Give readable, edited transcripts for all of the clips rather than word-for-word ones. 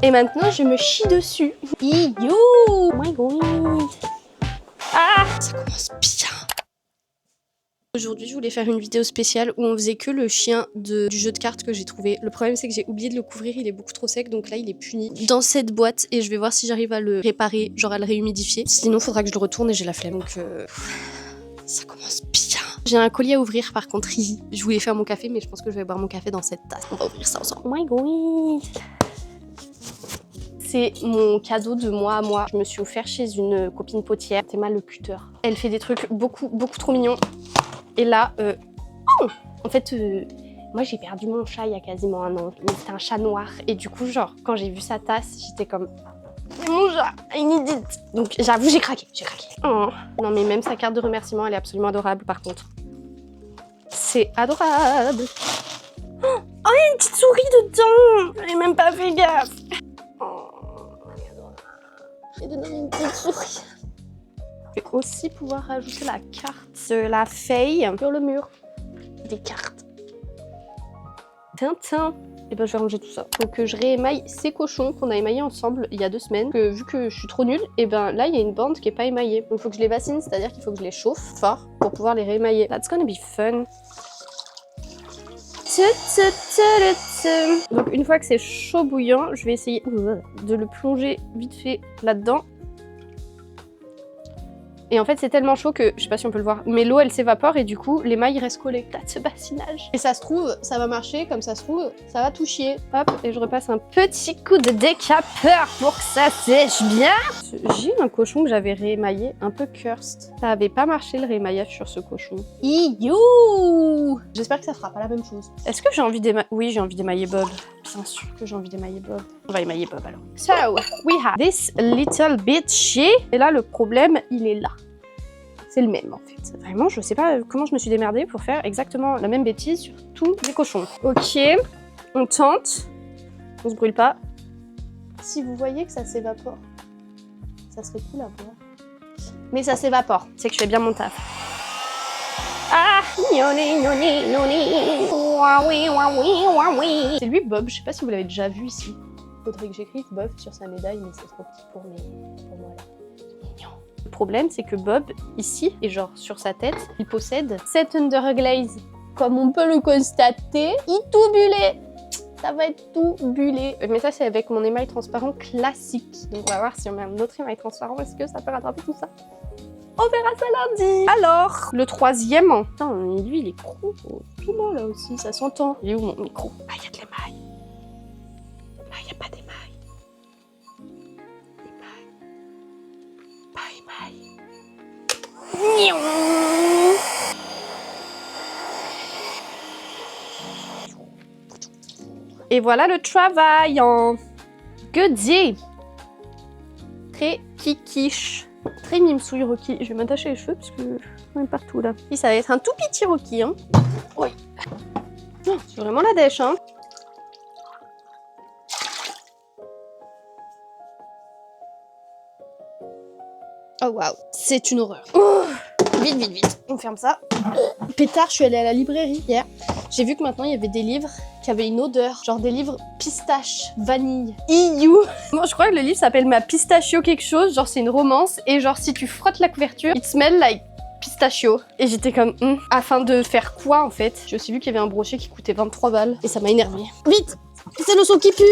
Et maintenant, je me chie dessus. You! Oh my god! Ah! Ça commence bien! Aujourd'hui, je voulais faire une vidéo spéciale où on faisait que le chien du jeu de cartes que j'ai trouvé. Le problème, c'est que j'ai oublié de le couvrir, il est beaucoup trop sec, donc là, il est puni dans cette boîte et je vais voir si j'arrive à le réparer, genre à le réhumidifier. Sinon, il faudra que je le retourne et j'ai la flemme, donc ça commence bien. J'ai un colis à ouvrir par contre ici. Je voulais faire mon café, mais je pense que je vais boire mon café dans cette tasse. On va ouvrir ça ensemble. Oh my god! C'est mon cadeau de moi à moi. Je me suis offert chez une copine potière, Théma le cutter. Elle fait des trucs beaucoup trop mignons. Et là, en fait, moi j'ai perdu mon chat il y a quasiment un an. Mais c'était un chat noir. Et du coup, genre, quand j'ai vu sa tasse, j'étais comme... C'est mon chat, I need it. Donc j'avoue, j'ai craqué. Oh. Non mais même sa carte de remerciement, elle est absolument adorable par contre. C'est adorable. Oh, il y a une petite souris dedans. J'ai même pas fait gaffe. J'ai donné une petite souris. Je vais aussi pouvoir rajouter la carte de la feuille sur le mur. Des cartes. Tintin. Et ben je vais ranger tout ça. Faut que je réémaille ces cochons qu'on a émaillés ensemble il y a 2 semaines. Que, vu que je suis trop nulle, et ben là il y a une bande qui est pas émaillée. Donc faut que je les bassine, c'est-à-dire qu'il faut que je les chauffe fort pour pouvoir les réémailler. That's gonna be fun. Donc une fois que c'est chaud bouillant, je vais essayer de le plonger vite fait là-dedans. Et en fait c'est tellement chaud que, je sais pas si on peut le voir, mais l'eau elle s'évapore et du coup les mailles restent collées. T'as ce bassinage. Et ça se trouve, ça va marcher, comme ça se trouve, ça va tout chier. Hop, et je repasse un petit coup de décapeur pour que ça sèche bien. J'ai un cochon que j'avais réémaillé, un peu cursed. Ça avait pas marché le réémaillage sur ce cochon. You! J'espère que ça fera pas la même chose. Est-ce que j'ai envie d'émailler? Oui, j'ai envie d'émailler Bob. Bien sûr que j'ai envie d'émailler Bob. On va émailler Bob alors. So, we have this little bitchy. Et là, le problème, il est là. C'est le même en fait. Vraiment, je sais pas comment je me suis démerdée pour faire exactement la même bêtise sur tous les cochons. Ok, on tente. On se brûle pas. Si vous voyez que ça s'évapore, ça serait cool à voir. Mais ça s'évapore, c'est que je fais bien mon taf. Ah! C'est lui Bob, je sais pas si vous l'avez déjà vu ici. Faudrait que j'écrive Bob sur sa médaille, mais c'est trop petit pour moi là. Mignon. Le problème, c'est que Bob, ici, et genre sur sa tête, il possède 7 underglaze. Comme on peut le constater, il est tout bulé. Ça va être tout bulé. Mais ça, c'est avec mon émail transparent classique. Donc on va voir si on met un autre émail transparent, est-ce que ça peut rattraper tout ça? On verra ça lundi. Alors, le troisième. Putain, lui, il est gros. Tout là, là aussi, ça s'entend. Il est où mon micro? Ah, il y a de l'émail. Ah, il n'y a pas d'émail. Et voilà le travail en goodie. Très kikiche. Très mimsouille Rocky. Je vais m'attacher les cheveux parce que on est partout là. Et ça va être un tout petit Rocky. Hein. Oui. Oh, c'est vraiment la dèche. Hein. Oh waouh, c'est une horreur. Oh, vite. On ferme ça. Pétard, je suis allée à la librairie hier. J'ai vu que maintenant il y avait des livres qui avaient une odeur. Genre des livres pistache, vanille. Iou. Moi je crois que le livre s'appelle Ma Pistachio quelque chose. Genre c'est une romance. Et genre si tu frottes la couverture, it smell like pistachio. Et j'étais comme, afin de faire quoi en fait? J'ai aussi vu qu'il y avait un brochet qui coûtait 23 balles. Et ça m'a énervée. Vite! C'est le son qui pue!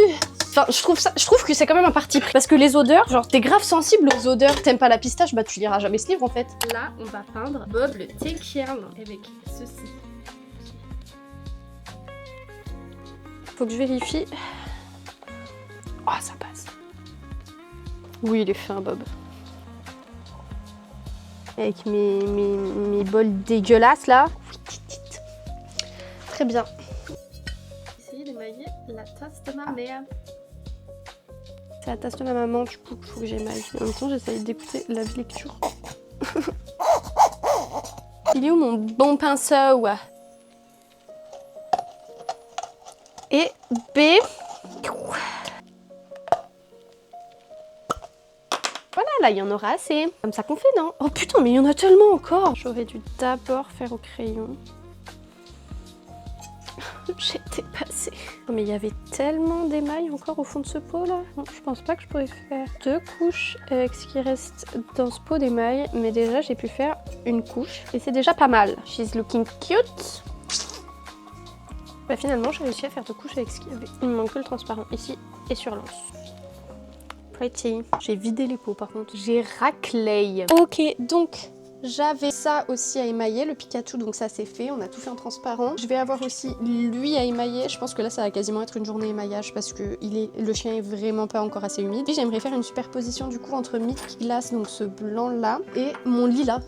Enfin, je trouve que c'est quand même un parti pris. Parce que les odeurs, genre, t'es grave sensible aux odeurs. T'aimes pas la pistache, bah tu liras jamais ce livre en fait. Là, on va peindre Bob le Tequirl avec ceci. Faut que je vérifie. Oh, ça passe. Oui, il est fin, Bob. Avec mes bols dégueulasses là. Très bien. Essayer d'émailler la tasse de ma mère. C'est la tasse de ma maman, du coup, il faut que j'émaille. En même temps, j'essaye d'écouter la lecture. Il est où mon bon pinceau? Et B. Voilà, là, il y en aura assez. Comme ça qu'on fait, non? Oh putain, mais il y en a tellement encore. J'aurais dû d'abord faire au crayon. j'étais passée. Oh, mais il y avait tellement d'émail encore au fond de ce pot là. Non, je pense pas que je pourrais faire 2 couches avec ce qui reste dans ce pot d'émail, mais déjà j'ai pu faire une couche et c'est déjà pas mal. She's looking cute. Bah finalement j'ai réussi à faire 2 couches avec ce qu'il y avait. Il me manque que le transparent ici et sur l'anse. Pretty. J'ai vidé les pots par contre. J'ai raclé. Ok, donc j'avais ça aussi à émailler, le Pikachu, donc ça c'est fait, on a tout fait en transparent. Je vais avoir aussi lui à émailler, je pense que là ça va quasiment être une journée émaillage parce que le chien est vraiment pas encore assez humide. Et j'aimerais faire une superposition du coup entre Milk Glass, donc ce blanc là, et mon lilas.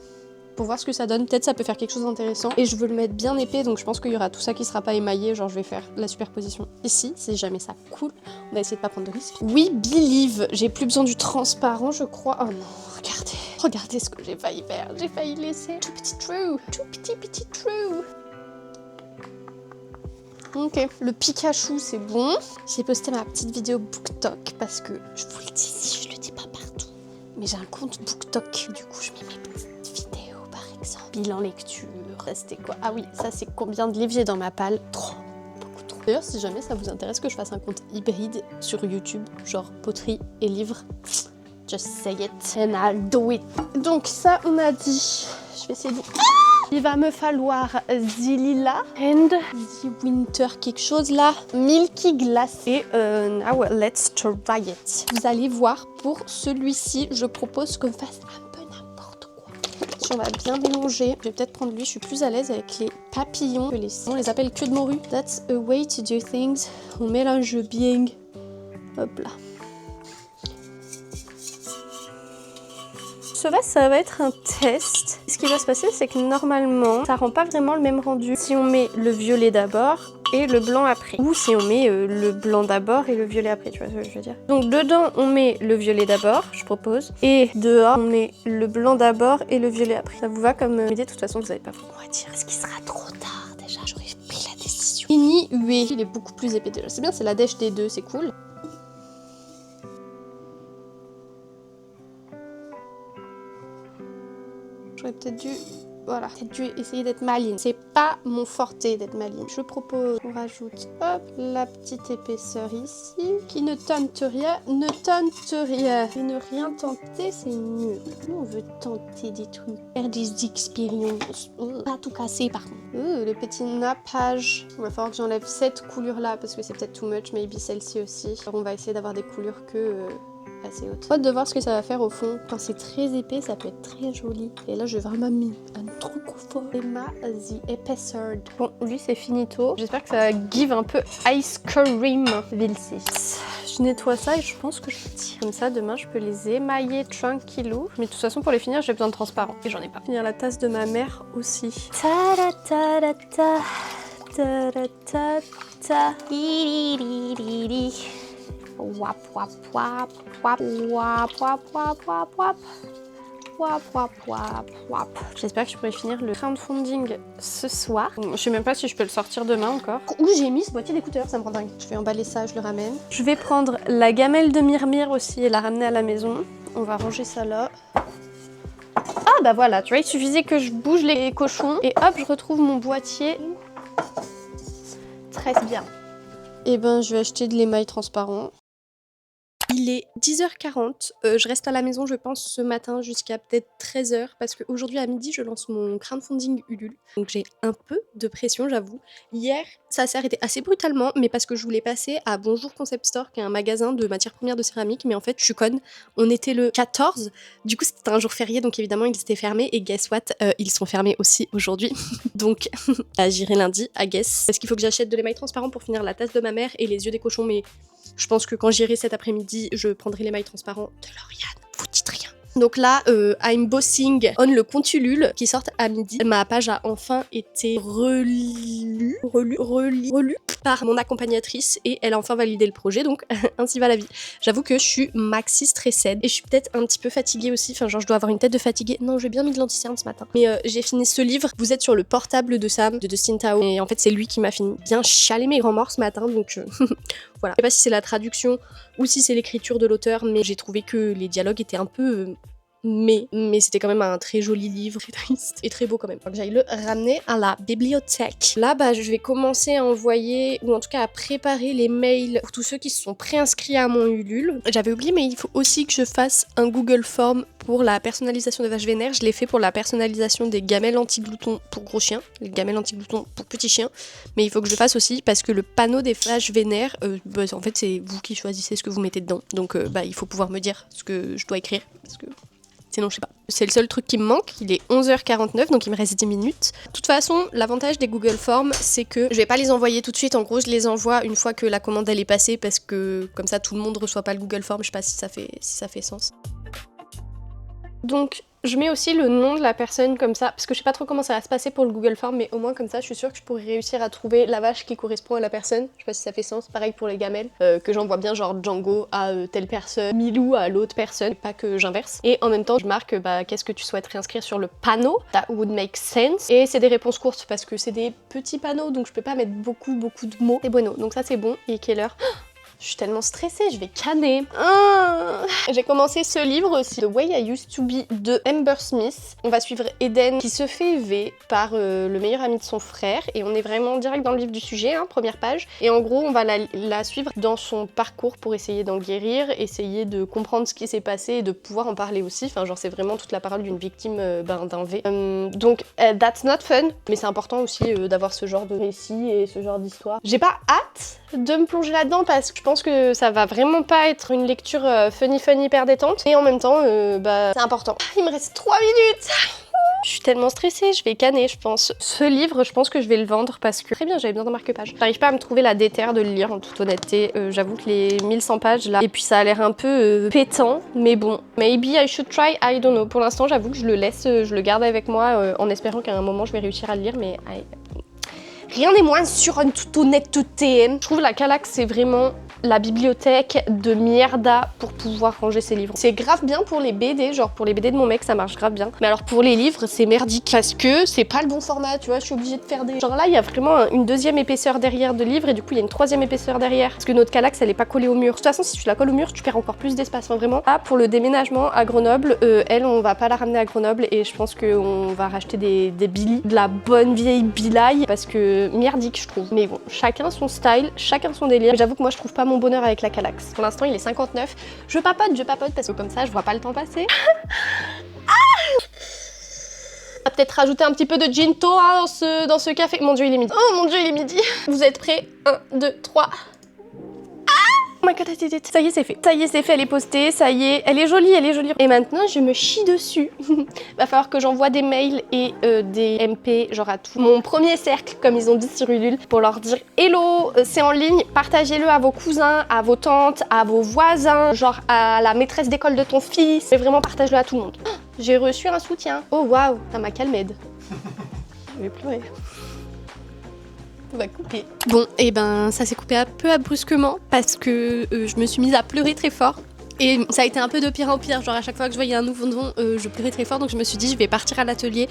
Pour voir ce que ça donne, peut-être ça peut faire quelque chose d'intéressant. Et je veux le mettre bien épais, donc je pense qu'il y aura tout ça qui sera pas émaillé, genre je vais faire la superposition ici, si jamais ça coule. On va essayer de pas prendre de risques. Oui, believe, j'ai plus besoin du transparent je crois. Oh non, regardez ce que j'ai failli faire, j'ai failli laisser tout petit trou. Ok, le Pikachu c'est bon. J'ai posté ma petite vidéo BookTok parce que, je vous le dis si je le dis pas partout, mais j'ai un compte BookTok, du coup je mets mes petites vidéos par exemple. Bilan lecture, ça c'était quoi? Ah oui, ça c'est combien de livres j'ai dans ma palle? Beaucoup trop. D'ailleurs si jamais ça vous intéresse que je fasse un compte hybride sur YouTube, genre poterie et livres, just say it and I'll do it. Donc ça on a dit, je vais essayer de... Il va me falloir The Lila and The Winter quelque chose là, Milky Glass et now let's try it. Vous allez voir, pour celui-ci, je propose qu'on fasse un peu n'importe quoi. Si on va bien mélanger, je vais peut-être prendre lui, je suis plus à l'aise avec les papillons, on les appelle queue de morue. That's a way to do things. On mélange bien. Hop là. Ça va être un test. Ce qui va se passer, c'est que normalement, ça rend pas vraiment le même rendu si on met le violet d'abord et le blanc après. Ou si on met le blanc d'abord et le violet après, tu vois ce que je veux dire. Donc dedans, on met le violet d'abord, je propose. Et dehors, on met le blanc d'abord et le violet après. Ça vous va comme idée? De toute façon, vous avez pas beaucoup à dire. Est-ce qu'il sera trop tard déjà? J'aurais pris la décision. Fini, oui. Il est beaucoup plus épais déjà. C'est bien, c'est la dèche des deux, c'est cool. J'aurais peut-être dû... Voilà, peut-être dû essayer d'être maligne. C'est pas mon forte d'être maligne. Je propose qu'on rajoute, hop, la petite épaisseur ici, qui ne tente rien, ne tente rien. Et ne rien tenter, c'est mieux. Nous, on veut tenter des trucs, faire des expériences. Pas tout casser, par contre. Le petit nappage. Il va falloir que j'enlève cette coulure-là, parce que c'est peut-être too much, maybe celle-ci aussi. Alors, on va essayer d'avoir des coulures que... assez haute. Hâte de voir ce que ça va faire au fond. Quand c'est très épais, ça peut être très joli. Et là, j'ai vraiment mis un truc au fond. Emma the Episode. Bon, lui, c'est finito. J'espère que ça va give un peu ice cream. Ville 6. Je nettoie ça et je pense que je peux tirer comme ça. Demain, je peux les émailler tranquillou. Mais de toute façon, pour les finir, j'ai besoin de transparent. Et j'en ai pas. Finir la tasse de ma mère aussi. Ta-da-ta-da-ta. Ta-da-ta-ta. Wap wap wap wap wap wap wap wap wap wap wap wap wap. J'espère que je pourrai finir le crowdfunding ce soir. Je sais même pas si je peux le sortir demain encore. Où j'ai mis ce boîtier d'écouteurs, ça me rend dingue. Je vais emballer ça, je le ramène. Je vais prendre la gamelle de Myrmir aussi et la ramener à la maison. On va ranger ça là. Ah bah voilà, tu vois, il suffisait que je bouge les cochons et hop, je retrouve mon boîtier. Très bien. Et ben, je vais acheter de l'émail transparent. Il est 10h40, je reste à la maison je pense ce matin jusqu'à peut-être 13h parce qu'aujourd'hui à midi je lance mon crowdfunding Ulule. Donc j'ai un peu de pression j'avoue. Hier ça s'est arrêté assez brutalement mais parce que je voulais passer à Bonjour Concept Store qui est un magasin de matières premières de céramique mais en fait je suis conne, on était le 14, du coup c'était un jour férié donc évidemment ils étaient fermés et guess what, ils sont fermés aussi aujourd'hui. Donc j'irai lundi à guess. Parce qu'il faut que j'achète de l'émail transparent pour finir la tasse de ma mère et les yeux des cochons mais je pense que quand j'irai cet après-midi, je prendrai l'émail transparent de Lauriane. Vous dites rien. Donc là, I'm bossing on le compte Ulule qui sort à midi. Ma page a enfin été relue par mon accompagnatrice et elle a enfin validé le projet, donc ainsi va la vie. J'avoue que je suis maxi stressée et je suis peut-être un petit peu fatiguée aussi, enfin genre je dois avoir une tête de fatiguée. Non, j'ai bien mis de l'anti-cerne ce matin. Mais j'ai fini ce livre, vous êtes sur le portable de Sam, de Dustin Tao, et en fait c'est lui qui m'a fini bien chialer mes grands morts ce matin, donc voilà. Je sais pas si c'est la traduction ou si c'est l'écriture de l'auteur, mais j'ai trouvé que les dialogues étaient un peu mais c'était quand même un très joli livre, très triste et très beau quand même. Faut que j'aille le ramener à la bibliothèque. Là, bah, je vais commencer à envoyer, ou en tout cas à préparer les mails pour tous ceux qui se sont préinscrits à mon Ulule. J'avais oublié, mais il faut aussi que je fasse un Google Form pour la personnalisation des vaches vénères. Je l'ai fait pour la personnalisation des gamelles anti-gloutons pour gros chiens, les gamelles anti-gloutons pour petits chiens, mais il faut que je le fasse aussi parce que le panneau des vaches vénères, bah, en fait c'est vous qui choisissez ce que vous mettez dedans, donc bah, il faut pouvoir me dire ce que je dois écrire, parce que sinon je sais pas. C'est le seul truc qui me manque, il est 11h49 donc il me reste 10 minutes. De toute façon, l'avantage des Google Forms c'est que je vais pas les envoyer tout de suite, en gros je les envoie une fois que la commande elle est passée parce que comme ça tout le monde reçoit pas le Google Form, je sais pas si ça fait sens. Donc je mets aussi le nom de la personne comme ça, parce que je sais pas trop comment ça va se passer pour le Google Form, mais au moins comme ça je suis sûre que je pourrais réussir à trouver la vache qui correspond à la personne. Je sais pas si ça fait sens. Pareil pour les gamelles, que j'envoie bien genre Django à telle personne, Milou à l'autre personne, pas que j'inverse. Et en même temps je marque bah, qu'est-ce que tu souhaites réinscrire sur le panneau, that would make sense. Et c'est des réponses courtes parce que c'est des petits panneaux donc je peux pas mettre beaucoup de mots. C'est bueno, donc ça c'est bon. Et quelle heure? Je suis tellement stressée, je vais canner. J'ai commencé ce livre aussi, The Way I Used to Be de Amber Smith. On va suivre Eden qui se fait élever par le meilleur ami de son frère et on est vraiment direct dans le vif du sujet, hein, première page. Et en gros, on va la suivre dans son parcours pour essayer d'en guérir, essayer de comprendre ce qui s'est passé et de pouvoir en parler aussi. Enfin, genre, c'est vraiment toute la parole d'une victime d'un V. Donc, that's not fun, mais c'est important aussi d'avoir ce genre de récit et ce genre d'histoire. J'ai pas hâte de me plonger là-dedans parce que je pense que ça va vraiment pas être une lecture funny hyper détente et en même temps bah c'est important. Il me reste 3 minutes. Je suis tellement stressée, je vais canner je pense. Ce livre, je pense que je vais le vendre parce que très bien, j'avais besoin d'un marque-page. J'arrive pas à me trouver la déterre de le lire en toute honnêteté. J'avoue que les 1100 pages là, et puis ça a l'air un peu pétant, mais bon. Maybe I should try, I don't know. Pour l'instant, j'avoue que je le laisse, je le garde avec moi en espérant qu'à un moment je vais réussir à le lire, mais rien n'est moins sûr en toute honnêteté. Je trouve la Kallax c'est vraiment la bibliothèque de Mierda pour pouvoir ranger ses livres. C'est grave bien pour les BD, genre pour les BD de mon mec ça marche grave bien. Mais alors pour les livres c'est merdique parce que c'est pas le bon format, tu vois, je suis obligée de faire des... Genre là il y a vraiment une deuxième épaisseur derrière de livre et du coup il y a une troisième épaisseur derrière. Parce que notre Kallax elle est pas collée au mur. De toute façon si tu la colles au mur tu perds encore plus d'espace, enfin vraiment. Ah pour le déménagement à Grenoble, elle on va pas la ramener à Grenoble et je pense qu'on va racheter des Billy, de la bonne vieille bilaille parce que merdique je trouve. Mais bon, chacun son style, chacun son délire. J'avoue que moi je trouve pas mon bonheur avec la Kallax. Pour l'instant il est 59. Je papote parce que comme ça je vois pas le temps passer. On va peut-être rajouter un petit peu de ginto hein, dans ce café. Mon dieu il est midi. Oh mon dieu il est midi. Vous êtes prêts? 1, 2, 3. Oh my god, ça y est, c'est fait. Ça y est, c'est fait, elle est postée, ça y est, elle est jolie, elle est jolie. Et maintenant, je me chie dessus. Va falloir que j'envoie des mails et des MP, genre à tout mon premier cercle, comme ils ont dit sur Ulule, pour leur dire hello, c'est en ligne, partagez-le à vos cousins, à vos tantes, à vos voisins, genre à la maîtresse d'école de ton fils. Mais vraiment, partage-le à tout le monde. J'ai reçu un soutien. Oh waouh, ça m'a calmé. Je vais pleurer. On va couper. Bon, et ben ça s'est coupé un peu brusquement parce que je me suis mise à pleurer très fort. Et ça a été un peu de pire en pire, genre à chaque fois que je voyais un nouveau nom, je pleurais très fort, donc je me suis dit je vais partir à l'atelier,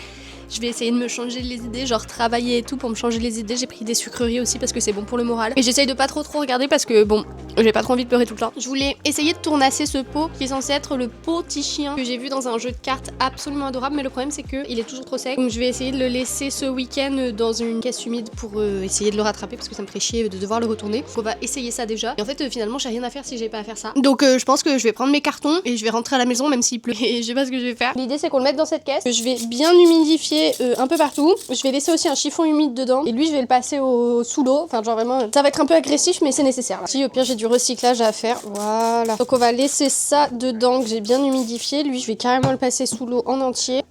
je vais essayer de me changer les idées, genre travailler et tout pour me changer les idées. J'ai pris des sucreries aussi parce que c'est bon pour le moral. Et j'essaye de pas trop regarder parce que bon, j'ai pas trop envie de pleurer tout le temps. Je voulais essayer de tournasser ce pot qui est censé être le petit chien que j'ai vu dans un jeu de cartes absolument adorable, mais le problème c'est que il est toujours trop sec. Donc je vais essayer de le laisser ce week-end dans une caisse humide pour essayer de le rattraper parce que ça me ferait chier de devoir le retourner. Donc on va essayer ça déjà. Et en fait finalement j'ai rien à faire si j'ai pas à faire ça. Donc je pense que je vais prendre mes cartons et je vais rentrer à la maison même s'il pleut. Et je sais pas ce que je vais faire. L'idée c'est qu'on le mette dans cette caisse, que je vais bien humidifier un peu partout. Je vais laisser aussi un chiffon humide dedans et lui je vais le passer sous l'eau. Enfin genre vraiment ça va être un peu agressif mais c'est nécessaire là. Si au pire j'ai du recyclage à faire. Voilà. Donc on va laisser ça dedans que j'ai bien humidifié. Lui je vais carrément le passer sous l'eau en entier.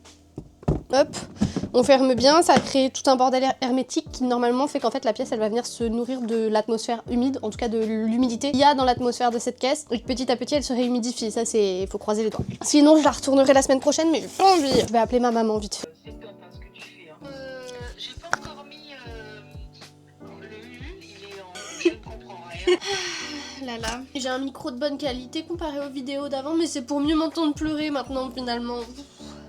Hop, on ferme bien, ça crée tout un bordel hermétique qui normalement fait qu'en fait la pièce elle va venir se nourrir de l'atmosphère humide, en tout cas de l'humidité qu'il y a dans l'atmosphère de cette caisse, et petit à petit elle se réhumidifie, ça c'est, faut croiser les doigts. Sinon je la retournerai la semaine prochaine mais j'ai pas envie. Je vais appeler ma maman vite fait. C'est top hein, ce que tu fais. Hein. J'ai pas encore mis le Ulule, il est en... Je ne comprends rien. Là. J'ai un micro de bonne qualité comparé aux vidéos d'avant mais c'est pour mieux m'entendre pleurer maintenant finalement.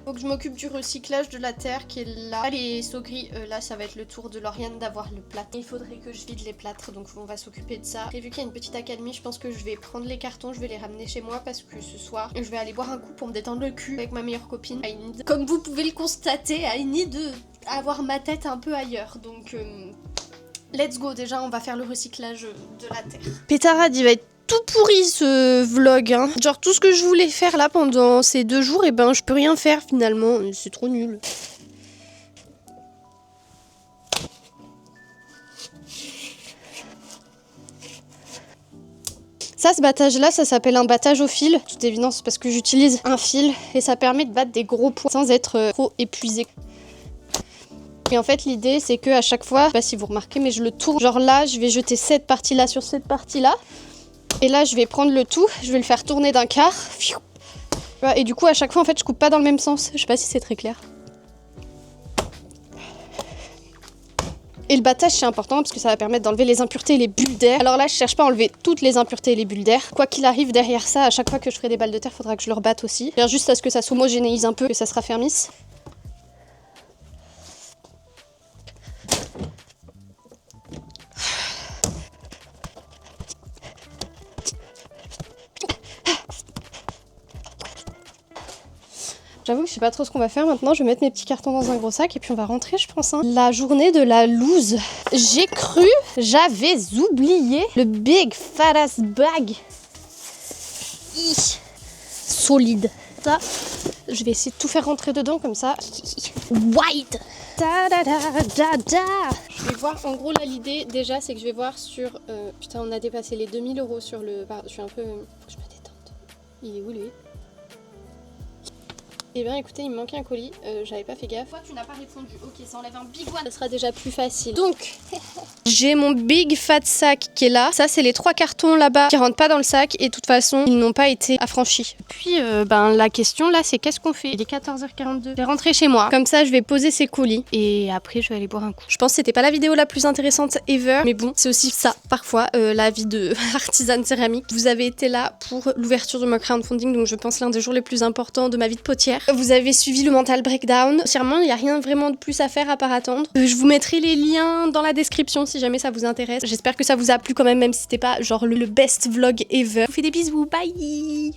Faut que je m'occupe du recyclage de la terre qui est là. Les seaux gris, là ça va être le tour de Lauriane d'avoir le plâtre. Il faudrait que je vide les plâtres, donc on va s'occuper de ça. Et vu qu'il y a une petite accalmie, je pense que je vais prendre les cartons, je vais les ramener chez moi parce que ce soir, je vais aller boire un coup pour me détendre le cul avec ma meilleure copine. Comme vous pouvez le constater, I need avoir ma tête un peu ailleurs. Donc let's go, déjà on va faire le recyclage de la terre. Pétarade, il va être tout pourri ce vlog, hein. Genre tout ce que je voulais faire là pendant ces 2 jours, et ben je peux rien faire finalement, c'est trop nul. Ça, ce battage là, ça s'appelle un battage au fil. Toute évidence parce que j'utilise un fil et ça permet de battre des gros points sans être trop épuisé. Et en fait l'idée c'est que à chaque fois, je sais pas si vous remarquez mais je le tourne. Genre là je vais jeter cette partie là sur cette partie là. Et là je vais prendre le tout, je vais le faire tourner d'un quart. Et du coup à chaque fois en fait je coupe pas dans le même sens. Je sais pas si c'est très clair. Et le battage c'est important parce que ça va permettre d'enlever les impuretés et les bulles d'air. Alors là je cherche pas à enlever toutes les impuretés et les bulles d'air. Quoi qu'il arrive derrière ça, à chaque fois que je ferai des balles de terre, faudra que je le rebatte aussi. Juste à ce que ça s'homogénéise un peu, que ça se raffermisse. J'avoue que je sais pas trop ce qu'on va faire maintenant, je vais mettre mes petits cartons dans un gros sac et puis on va rentrer je pense. Hein. La journée de la loose. J'ai cru, j'avais oublié le big fat ass bag. Solide. Ça, je vais essayer de tout faire rentrer dedans comme ça. Wide. Da, da, da, da, da. Je vais voir, en gros là l'idée déjà c'est que je vais voir sur... putain on a dépassé les 2000 € sur le... je suis un peu... Faut que je me détende. Il est où lui ? Eh bien écoutez, il me manquait un colis, j'avais pas fait gaffe. Pourquoi tu n'as pas répondu? Ok, ça enlève un big one. Ça sera déjà plus facile. Donc, j'ai mon big fat sac qui est là. Ça, c'est les 3 cartons là-bas qui rentrent pas dans le sac et de toute façon, ils n'ont pas été affranchis. Puis, la question là, c'est qu'est-ce qu'on fait? Il est 14h42. Je vais rentrer chez moi. Comme ça, je vais poser ces colis et après, je vais aller boire un coup. Je pense que c'était pas la vidéo la plus intéressante ever, mais bon, c'est aussi ça, parfois, la vie de artisane céramique. Vous avez été là pour l'ouverture de mon crowdfunding, donc je pense l'un des jours les plus importants de ma vie de potière. Vous avez suivi le mental breakdown. Sûrement, il n'y a rien vraiment de plus à faire à part attendre. Je vous mettrai les liens dans la description si jamais ça vous intéresse. J'espère que ça vous a plu quand même si c'était pas genre le best vlog ever. Je vous fais des bisous, bye!